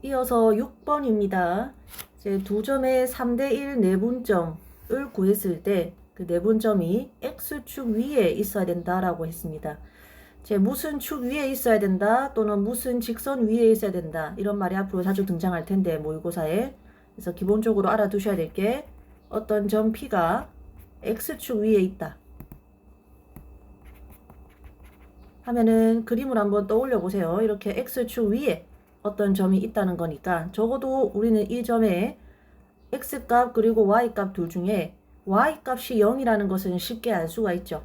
이어서 6번입니다. 이제 두 점의 3대1 내분점을 구했을 때 그 내분점이 X축 위에 있어야 된다라고 했습니다. 이제 무슨 축 위에 있어야 된다 또는 무슨 직선 위에 있어야 된다 이런 말이 앞으로 자주 등장할 텐데 모의고사에. 그래서 기본적으로 알아두셔야 될 게 어떤 점 P가 X축 위에 있다 하면은 그림을 한번 떠올려 보세요. 이렇게 X축 위에 어떤 점이 있다는 거니까 적어도 우리는 이 점에 X값 그리고 Y값 둘 중에 Y값이 0이라는 것은 쉽게 알 수가 있죠.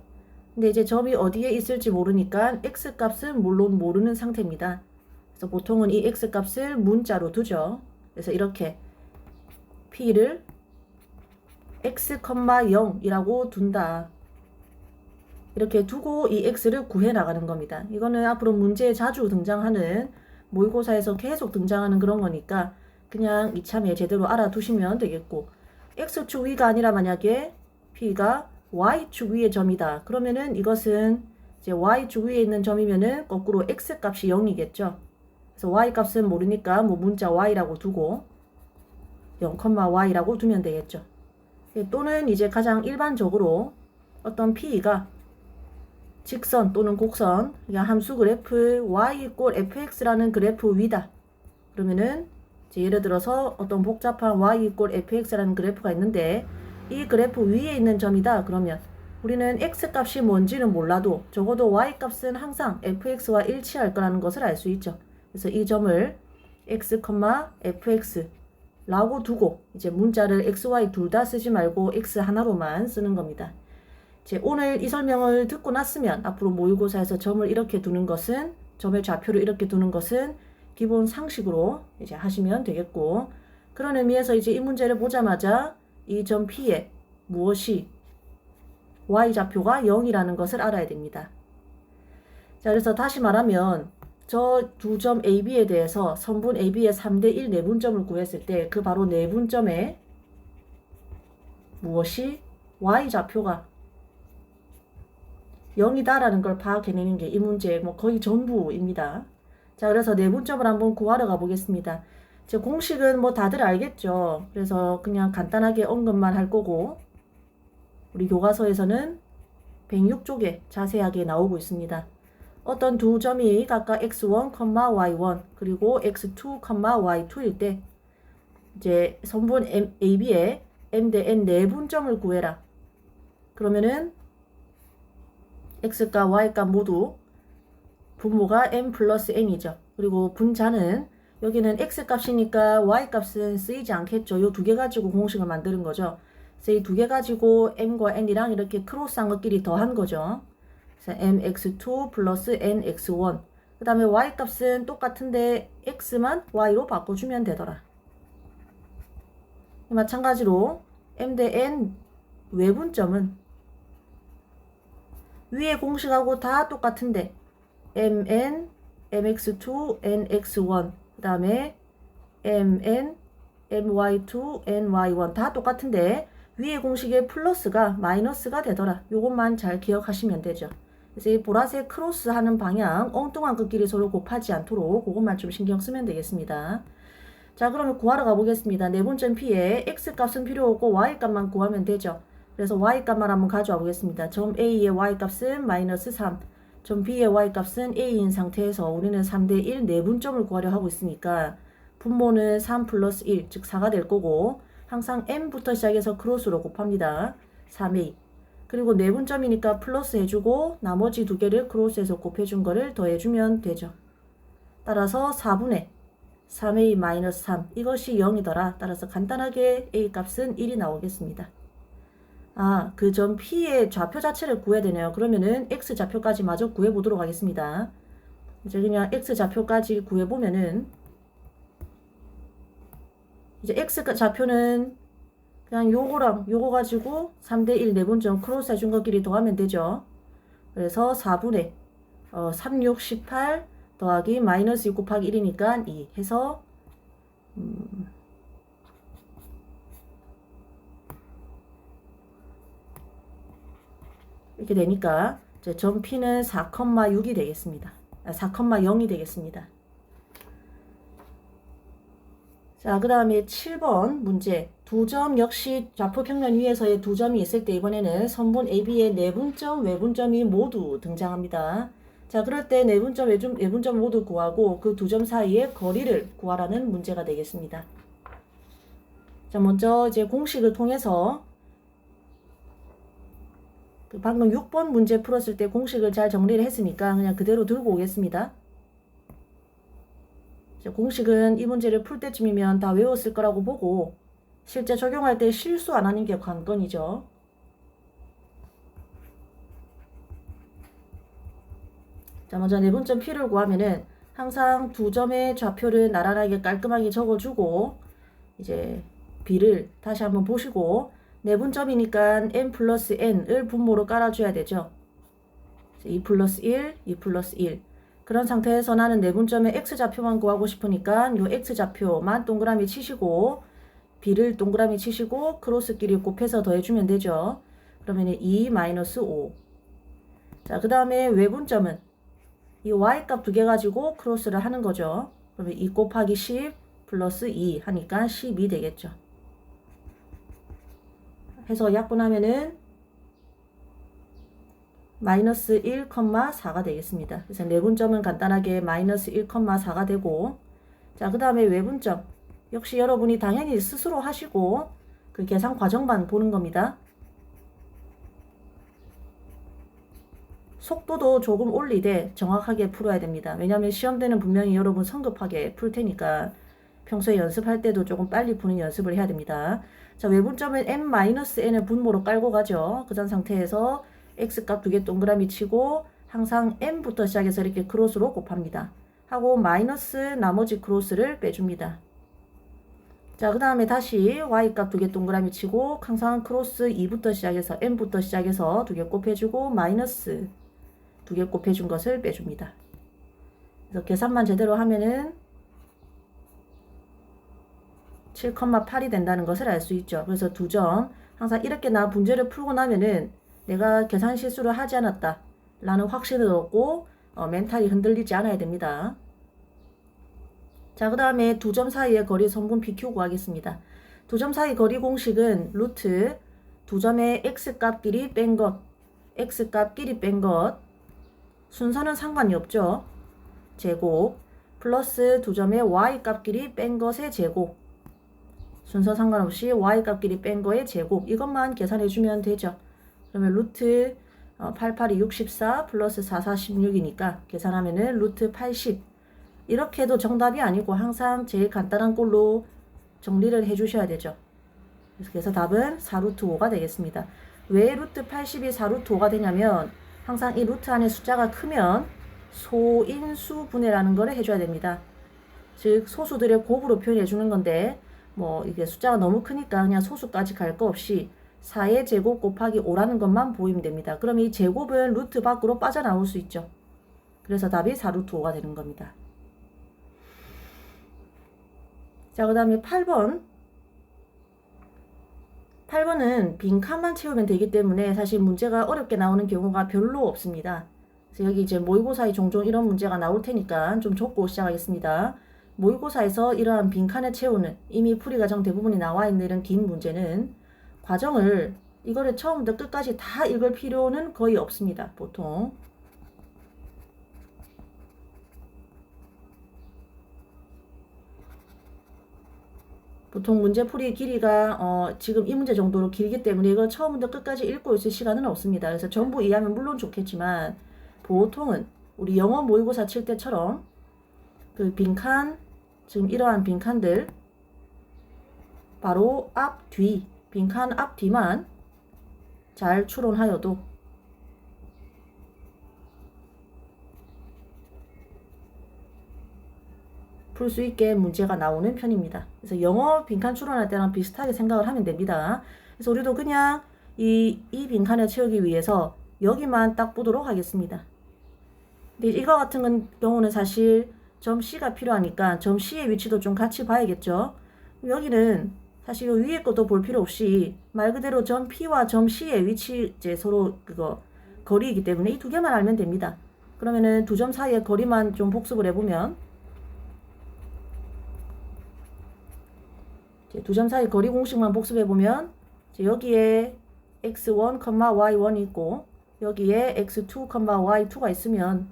근데 이제 점이 어디에 있을지 모르니까 X값은 물론 모르는 상태입니다. 그래서 보통은 이 X값을 문자로 두죠. 그래서 이렇게 P를 X, 0이라고 둔다. 이렇게 두고 이 X를 구해 나가는 겁니다. 이거는 앞으로 문제에 자주 등장하는 모의고사에서 계속 등장하는 그런 거니까 그냥 이참에 제대로 알아두시면 되겠고, X축 위가 아니라 만약에 P가 Y축 위의 점이다. 그러면은 이것은 이제 Y축 위에 있는 점이면은 거꾸로 X값이 0이겠죠. 그래서 Y값은 모르니까 뭐 문자 Y라고 두고 0,Y라고 두면 되겠죠. 또는 이제 가장 일반적으로 어떤 P가 직선 또는 곡선, 그러니까 함수 그래프 y = fx라는 그래프 위다. 그러면은 이제 예를 들어서 어떤 복잡한 y = fx라는 그래프가 있는데 이 그래프 위에 있는 점이다. 그러면 우리는 x값이 뭔지는 몰라도 적어도 y값은 항상 fx와 일치할 거라는 것을 알 수 있죠. 그래서 이 점을 x, fx 라고 두고 이제 문자를 x, y 둘 다 쓰지 말고 x 하나로만 쓰는 겁니다. 이제 오늘 이 설명을 듣고 났으면 앞으로 모의고사에서 점을 이렇게 두는 것은, 점의 좌표를 이렇게 두는 것은 기본 상식으로 이제 하시면 되겠고, 그런 의미에서 이제 이 문제를 보자마자 이 점 P에 무엇이 Y좌표가 0이라는 것을 알아야 됩니다. 자, 그래서 다시 말하면 저 두 점 AB에 대해서 선분 AB의 3대1 내분점을 구했을 때 그 바로 내분점에 무엇이 Y좌표가 0이다라는 걸 파악해내는 게 이 문제의 뭐 거의 전부입니다. 자, 그래서 내분점을 한번 구하러 가보겠습니다. 제 공식은 뭐 다들 알겠죠. 그래서 그냥 간단하게 언급만 할 거고, 우리 교과서에서는 106쪽에 자세하게 나오고 있습니다. 어떤 두 점이 각각 x1, y1 그리고 x2, y2일 때 이제 선분 AB에 m 대 n 내분점을 구해라. 그러면은 x값, y값 모두 분모가 m 플러스 n이죠. 그리고 분자는 여기는 x값이니까 y값은 쓰이지 않겠죠. 이 두 개 가지고 공식을 만드는 거죠. 그래서 이 두 개 가지고 m과 n이랑 이렇게 크로스한 것끼리 더한 거죠. 그래서 mx2 플러스 nx1. 그 다음에 y값은 똑같은데 x만 y로 바꿔주면 되더라. 마찬가지로 m 대 n 외분점은 위에 공식하고 다 똑같은데 mn, mx2, nx1 그 다음에 mn, my2, ny1 다 똑같은데 위에 공식에 플러스가 마이너스가 되더라. 요것만 잘 기억하시면 되죠. 그래서 이 보라색 크로스 하는 방향 엉뚱한 것끼리 서로 곱하지 않도록 그것만 좀 신경 쓰면 되겠습니다. 자, 그러면 구하러 가보겠습니다. 내분점 P에 x값은 필요 없고 y값만 구하면 되죠. 그래서 y값만 한번 가져와 보겠습니다. 점 A의 y값은 마이너스 3, 점 B의 y값은 A인 상태에서 우리는 3대1 내분점을 구하려 하고 있으니까 분모는 3 플러스 1, 즉 4가 될 거고 항상 m부터 시작해서 크로스로 곱합니다. 3a. 그리고 내분점이니까 플러스 해주고 나머지 두 개를 크로스해서 곱해준 거를 더해주면 되죠. 따라서 4분의 3a 마이너스 3 이것이 0이더라. 따라서 간단하게 a 값은 1이 나오겠습니다. 아, 그 점 P의 좌표 자체를 구해야 되네요. 그러면은 X 좌표까지 마저 구해보도록 하겠습니다. 이제 그냥 X 좌표까지 구해보면은 이제 X 좌표는 그냥 요거랑 요거 가지고 3대1 내분점 크로스 해준 것끼리 더하면 되죠. 그래서 4분의 3, 6, 18 더하기 마이너스 6 곱하기 1이니까 2 해서 이렇게 되니까 이제 점 P는 4,6이 되겠습니다. 4,0이 되겠습니다. 자, 그 다음에 7번 문제. 두 점 역시 좌표 평면 위에서의 두 점이 있을 때 이번에는 선분 AB의 내분점, 외분점이 모두 등장합니다. 자, 그럴 때 내분점, 외분점 모두 구하고 그 두 점 사이의 거리를 구하라는 문제가 되겠습니다. 자, 먼저 이제 공식을 통해서 방금 6번 문제 풀었을 때 공식을 잘 정리를 했으니까 그냥 그대로 들고 오겠습니다. 공식은 이 문제를 풀 때쯤이면 다 외웠을 거라고 보고 실제 적용할 때 실수 안 하는 게 관건이죠. 자, 먼저 내분점 P를 구하면은 항상 두 점의 좌표를 나란하게 깔끔하게 적어주고 이제 B를 다시 한번 보시고 내분점이니까 n 플러스 n을 분모로 깔아줘야 되죠. 2 플러스 1, 2 플러스 1. 그런 상태에서 나는 내분점의 x좌표만 구하고 싶으니까 요 x좌표만 동그라미 치시고 b를 동그라미 치시고 크로스끼리 곱해서 더해주면 되죠. 그러면 2 마이너스 5. 자, 그 다음에 외분점은 이 y값 두 개 가지고 크로스를 하는 거죠. 그러면 2 곱하기 10 플러스 2 하니까 12 되겠죠. 해서 약분하면은 마이너스 1,4가 되겠습니다. 그래서 내분점은 간단하게 마이너스 1,4가 되고, 자, 그 다음에 외분점 역시 여러분이 당연히 스스로 하시고 그 계산 과정만 보는 겁니다. 속도도 조금 올리되 정확하게 풀어야 됩니다. 왜냐하면 시험 때는 분명히 여러분 성급하게 풀 테니까 평소에 연습할 때도 조금 빨리 푸는 연습을 해야 됩니다. 자, 외분점은 n-n을 분모로 깔고 가죠. 그런 상태에서 x값 두 개 동그라미 치고 항상 n부터 시작해서 이렇게 크로스로 곱합니다. 하고 마이너스 나머지 크로스를 빼줍니다. 자, 그 다음에 다시 y값 두 개 동그라미 치고 항상 크로스 2부터 시작해서 n부터 시작해서 두 개 곱해주고 마이너스 두 개 곱해준 것을 빼줍니다. 그래서 계산만 제대로 하면은 7,8이 된다는 것을 알 수 있죠. 그래서 두 점 항상 이렇게 문제를 풀고 나면은 내가 계산 실수를 하지 않았다 라는 확신을 얻고 멘탈이 흔들리지 않아야 됩니다. 자, 그 다음에 두 점 사이의 거리 선분 PQ 구하겠습니다. 두 점 사이 거리 공식은 루트 두 점의 x값끼리 뺀 것, x값끼리 뺀 것, 순서는 상관이 없죠. 제곱 플러스 두 점의 y값끼리 뺀 것의 제곱, 순서 상관없이 y값끼리 뺀 거의 제곱, 이것만 계산해주면 되죠. 그러면 루트 88이 64 플러스 44 16이니까 계산하면은 루트 80. 이렇게 해도 정답이 아니고 항상 제일 간단한 꼴로 정리를 해주셔야 되죠. 그래서 답은 4루트 5가 되겠습니다. 왜 루트 80이 4루트 5가 되냐면 항상 이 루트 안에 숫자가 크면 소인수 분해라는 걸 해줘야 됩니다. 즉 소수들의 곱으로 표현해 주는 건데 뭐 이게 숫자가 너무 크니까 그냥 소수까지 갈 거 없이 4의 제곱 곱하기 5라는 것만 보이면 됩니다. 그럼 이 제곱은 루트 밖으로 빠져나올 수 있죠. 그래서 답이 4루트 5가 되는 겁니다. 자, 그 다음에 8번. 8번은 빈칸만 채우면 되기 때문에 사실 문제가 어렵게 나오는 경우가 별로 없습니다. 그래서 여기 이제 모의고사에 종종 이런 문제가 나올 테니까 좀 적고 시작하겠습니다. 모의고사에서 이러한 빈칸을 채우는 이미 풀이 과정 대부분이 나와 있는 이런 긴 문제는 과정을 이거를 처음부터 끝까지 다 읽을 필요는 거의 없습니다. 보통. 보통 문제풀이 길이가 지금 이 문제 정도로 길기 때문에 이걸 처음부터 끝까지 읽고 있을 시간은 없습니다. 그래서 전부 이해하면 물론 좋겠지만 보통은 우리 영어 모의고사 칠 때처럼 그 빈칸, 지금 이러한 빈칸들 바로 앞, 뒤, 빈칸 앞, 뒤만 잘 추론하여도 풀 수 있게 문제가 나오는 편입니다. 그래서 영어 빈칸 추론할 때랑 비슷하게 생각을 하면 됩니다. 그래서 우리도 그냥 이 빈칸을 채우기 위해서 여기만 딱 보도록 하겠습니다. 근데 이거 같은 경우는 사실 점 C가 필요하니까 점 C의 위치도 좀 같이 봐야겠죠. 여기는 사실 이 위에 것도 볼 필요 없이 말 그대로 점 P와 점 C의 위치 이제 서로 그거 거리이기 때문에 이 두 개만 알면 됩니다. 그러면은 두 점 사이의 거리만 좀 복습을 해보면 두 점 사이 거리 공식만 복습해 보면 여기에 x1, y1이 있고 여기에 x2, y2가 있으면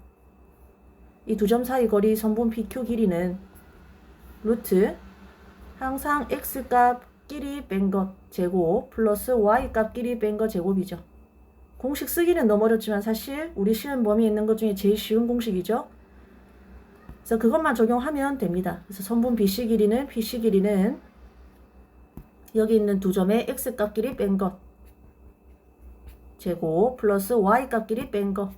이 두 점 사이 거리 선분 PQ 길이는 루트 항상 x 값끼리 뺀 것 제곱 플러스 y 값끼리 뺀 것 제곱이죠. 공식 쓰기는 너무 어렵지만 사실 우리 시험 범위에 있는 것 중에 제일 쉬운 공식이죠. 그래서 그것만 적용하면 됩니다. 그래서 선분 BC 길이는 여기 있는 두 점의 x 값끼리 뺀 것 제곱 플러스 y 값끼리 뺀 것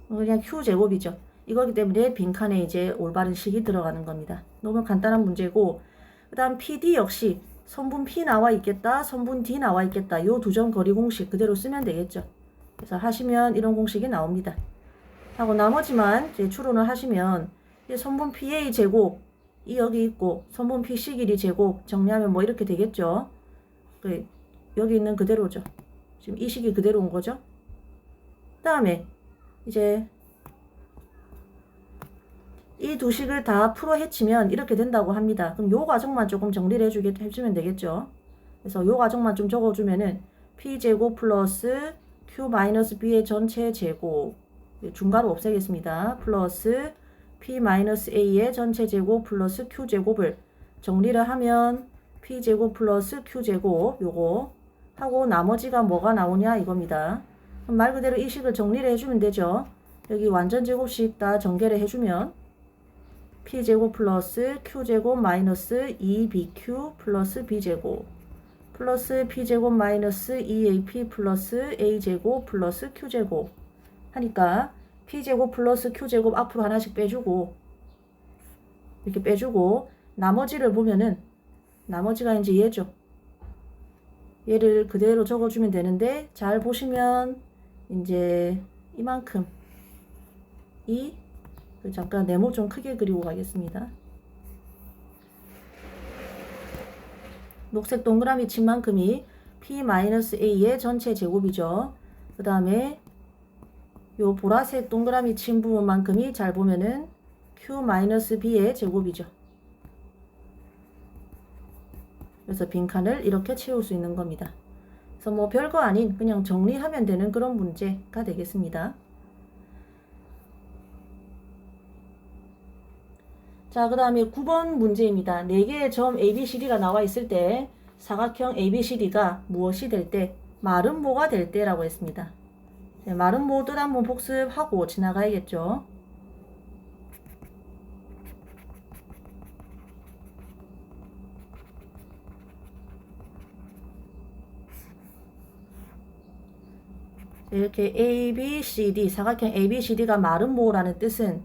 그냥 q 제곱이죠. 이거기 때문에 빈칸에 이제 올바른 식이 들어가는 겁니다. 너무 간단한 문제고 그 다음 PD 역시 선분 P 나와 있겠다, 선분 D 나와 있겠다. 이 두 점 거리 공식 그대로 쓰면 되겠죠. 그래서 하시면 이런 공식이 나옵니다. 하고 나머지만 이제 추론을 하시면 이제 선분 PA 제곱 이 여기 있고 선분 PC 길이 제곱 정리하면 뭐 이렇게 되겠죠. 여기 있는 그대로죠. 지금 이 식이 그대로 온 거죠. 그 다음에 이제 이 두 식을 다 풀어 헤치면 이렇게 된다고 합니다. 그럼 요 과정만 조금 정리를 해주면 되겠죠. 그래서 요 과정만 좀 적어주면은 P제곱 플러스 Q-B의 전체 제곱 중괄호 없애겠습니다. 플러스 P-A의 전체 제곱 플러스 Q제곱을 정리를 하면 P제곱 플러스 Q제곱 요거 하고 나머지가 뭐가 나오냐 이겁니다. 그럼 말 그대로 이 식을 정리를 해주면 되죠. 여기 완전 제곱식 다 전개를 해주면 P제곱 플러스 Q제곱 마이너스 2BQ 플러스 B제곱 플러스 P제곱 마이너스 2AP 플러스 A제곱 플러스 Q제곱 하니까 P제곱 플러스 Q제곱 앞으로 하나씩 빼주고 이렇게 빼주고 나머지를 보면은 나머지가 이제 얘죠. 얘를 그대로 적어주면 되는데 잘 보시면 이제 이만큼 잠깐 네모 좀 크게 그리고 가겠습니다. 녹색 동그라미 친 만큼이 P-A의 전체 제곱이죠. 그 다음에 요 보라색 동그라미 친 부분만큼이 잘 보면은 Q-B의 제곱이죠. 그래서 빈칸을 이렇게 채울 수 있는 겁니다. 그래서 뭐 별거 아닌 그냥 정리하면 되는 그런 문제가 되겠습니다. 자, 그 다음에 9번 문제입니다. 4개의 점 ABCD가 나와 있을 때 사각형 ABCD가 무엇이 될 때? 마름모가 될 때라고 했습니다. 네, 마름모 뜻 한번 복습하고 지나가야겠죠. 이렇게 ABCD, 사각형 ABCD가 마름모라는 뜻은,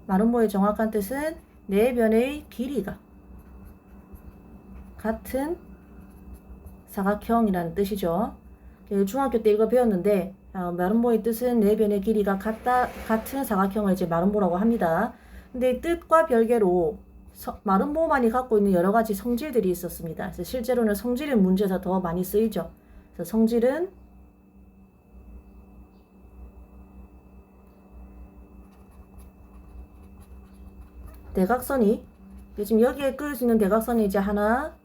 마름모의 정확한 뜻은 네 변의 길이가 같은 사각형이라는 뜻이죠. 중학교 때 이거 배웠는데 마름모의 뜻은 네 변의 길이가 같은 사각형을 이제 마름모라고 합니다. 근데 뜻과 별개로 마름모만이 갖고 있는 여러 가지 성질들이 있었습니다. 그래서 실제로는 성질은 문제에서 더 많이 쓰이죠. 그래서 성질은 대각선이 지금 여기에 그을 수 있는 대각선이 이제 하나,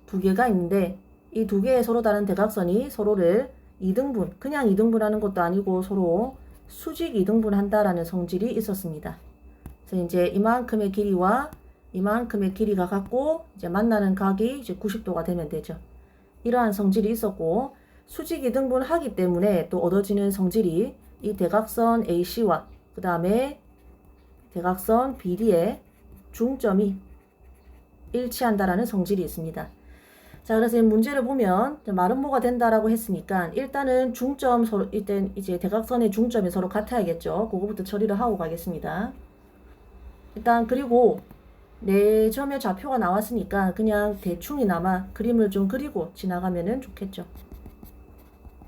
두 개가 있는데 이 두 개의 서로 다른 대각선이 서로를 2등분, 그냥 2등분하는 것도 아니고 서로 수직 2등분 한다라는 성질이 있었습니다. 그래서 이제 이만큼의 길이와 이만큼의 길이가 같고 이제 만나는 각이 이제 90도가 되면 되죠. 이러한 성질이 있었고 수직 2등분 하기 때문에 또 얻어지는 성질이 이 대각선 AC와 그 다음에 대각선 BD의 중점이 일치한다라는 성질이 있습니다. 자, 그래서 이 문제를 보면 마름모가 된다라고 했으니까 일단은 중점 서로 일단 이제 대각선의 중점이 서로 같아야겠죠. 그거부터 처리를 하고 가겠습니다. 일단 그리고 네 점의 좌표가 나왔으니까 그냥 대충이나마 그림을 좀 그리고 지나가면은 좋겠죠.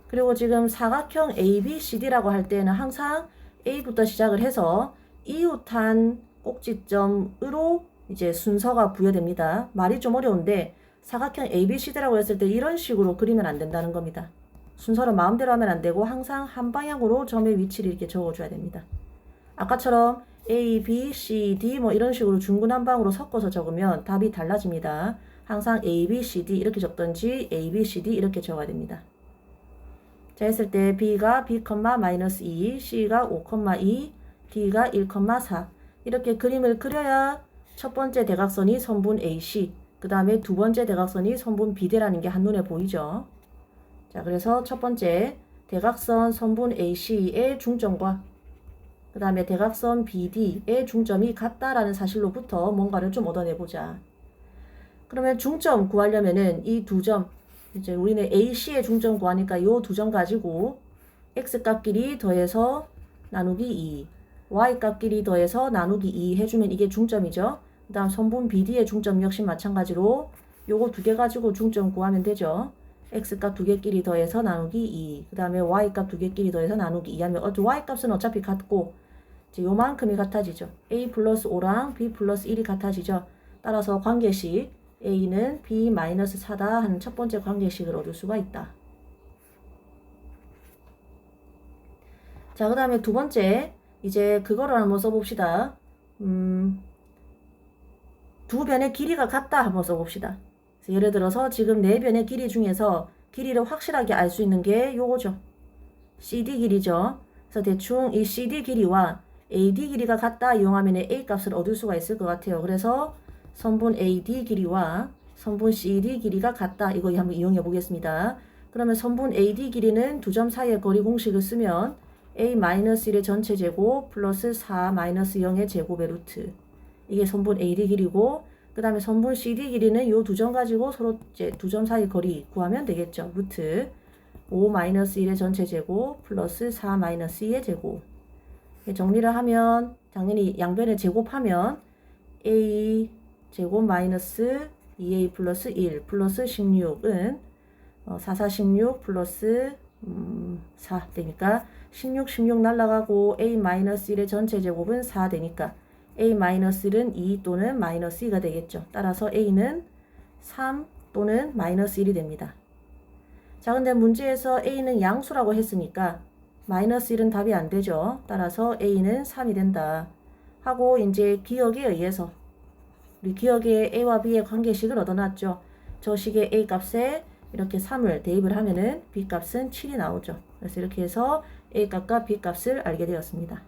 그리고 지금 사각형 ABCD라고 할 때는 항상 A부터 시작을 해서 이웃한 꼭지점으로 이제 순서가 부여됩니다. 말이 좀 어려운데 사각형 ABCD라고 했을 때 이런 식으로 그리면 안 된다는 겁니다. 순서를 마음대로 하면 안 되고 항상 한 방향으로 점의 위치를 이렇게 적어줘야 됩니다. 아까처럼 A, B, C, D 뭐 이런 식으로 중구난방으로 섞어서 적으면 답이 달라집니다. 항상 A, B, C, D 이렇게 적던지 A, B, C, D 이렇게 적어야 됩니다. 자 했을 때 B가 B,-2, C가 5,2, D가 1,4 이렇게 그림을 그려야 첫 번째 대각선이 선분 AC 그 다음에 두 번째 대각선이 선분 BD라는 게 한눈에 보이죠. 자 그래서 첫 번째 대각선 선분 AC의 중점과 그 다음에 대각선 BD의 중점이 같다라는 사실로부터 뭔가를 좀 얻어내보자. 그러면 중점 구하려면은 이 두 점, 이제 우리는 AC의 중점 구하니까 이 두 점 가지고 X값끼리 더해서 나누기 2, Y값끼리 더해서 나누기 2 해주면 이게 중점이죠. 그 다음 선분 BD의 중점 역시 마찬가지로 요거 두 개 가지고 중점 구하면 되죠. X값 두 개끼리 더해서 나누기 2, 그 다음에 Y값 두 개끼리 더해서 나누기 2 하면 Y값은 어차피 같고 이제 요만큼이 같아지죠. A 플러스 5랑 B 플러스 1이 같아지죠. 따라서 관계식 A는 B-4다 하는 첫 번째 관계식을 얻을 수가 있다. 자, 그 다음에 두 번째 이제 그거를 한번 써봅시다. 두 변의 길이가 같다 한번 써봅시다. 예를 들어서 지금 네 변의 길이 중에서 길이를 확실하게 알 수 있는 게 요거죠. CD 길이죠. 그래서 대충 이 CD 길이와 AD 길이가 같다 이용하면 A 값을 얻을 수가 있을 것 같아요. 그래서 선분 AD 길이와 선분 CD 길이가 같다. 이거 한번 이용해 보겠습니다. 그러면 선분 AD 길이는 두 점 사이의 거리 공식을 쓰면 A-1의 전체 제곱 플러스 4-0의 제곱의 루트. 이게 선분 AD 길이고 그 다음에 선분 CD 길이는 이 두 점 가지고 서로 이제 두 점 사이 거리 구하면 되겠죠. 루트 5-1의 전체 제곱 플러스 4-2의 제곱. 정리를 하면 당연히 양변에 제곱하면 A 제곱 마이너스 2A 플러스 1 플러스 16은 4, 4, 16 플러스 4 되니까 16 날라가고 A-1의 전체 제곱은 4 되니까 A-1은 2 또는 마이너스 2가 되겠죠. 따라서 A는 3 또는 마이너스 1이 됩니다. 자, 근데 문제에서 A는 양수라고 했으니까 마이너스 1은 답이 안 되죠. 따라서 A는 3이 된다. 하고 이제 기억에 의해서 우리 기억에 A와 B의 관계식을 얻어놨죠. 저 식의 A 값에 이렇게 3을 대입을 하면은 B 값은 7이 나오죠. 그래서 이렇게 해서 A 값과 B 값을 알게 되었습니다.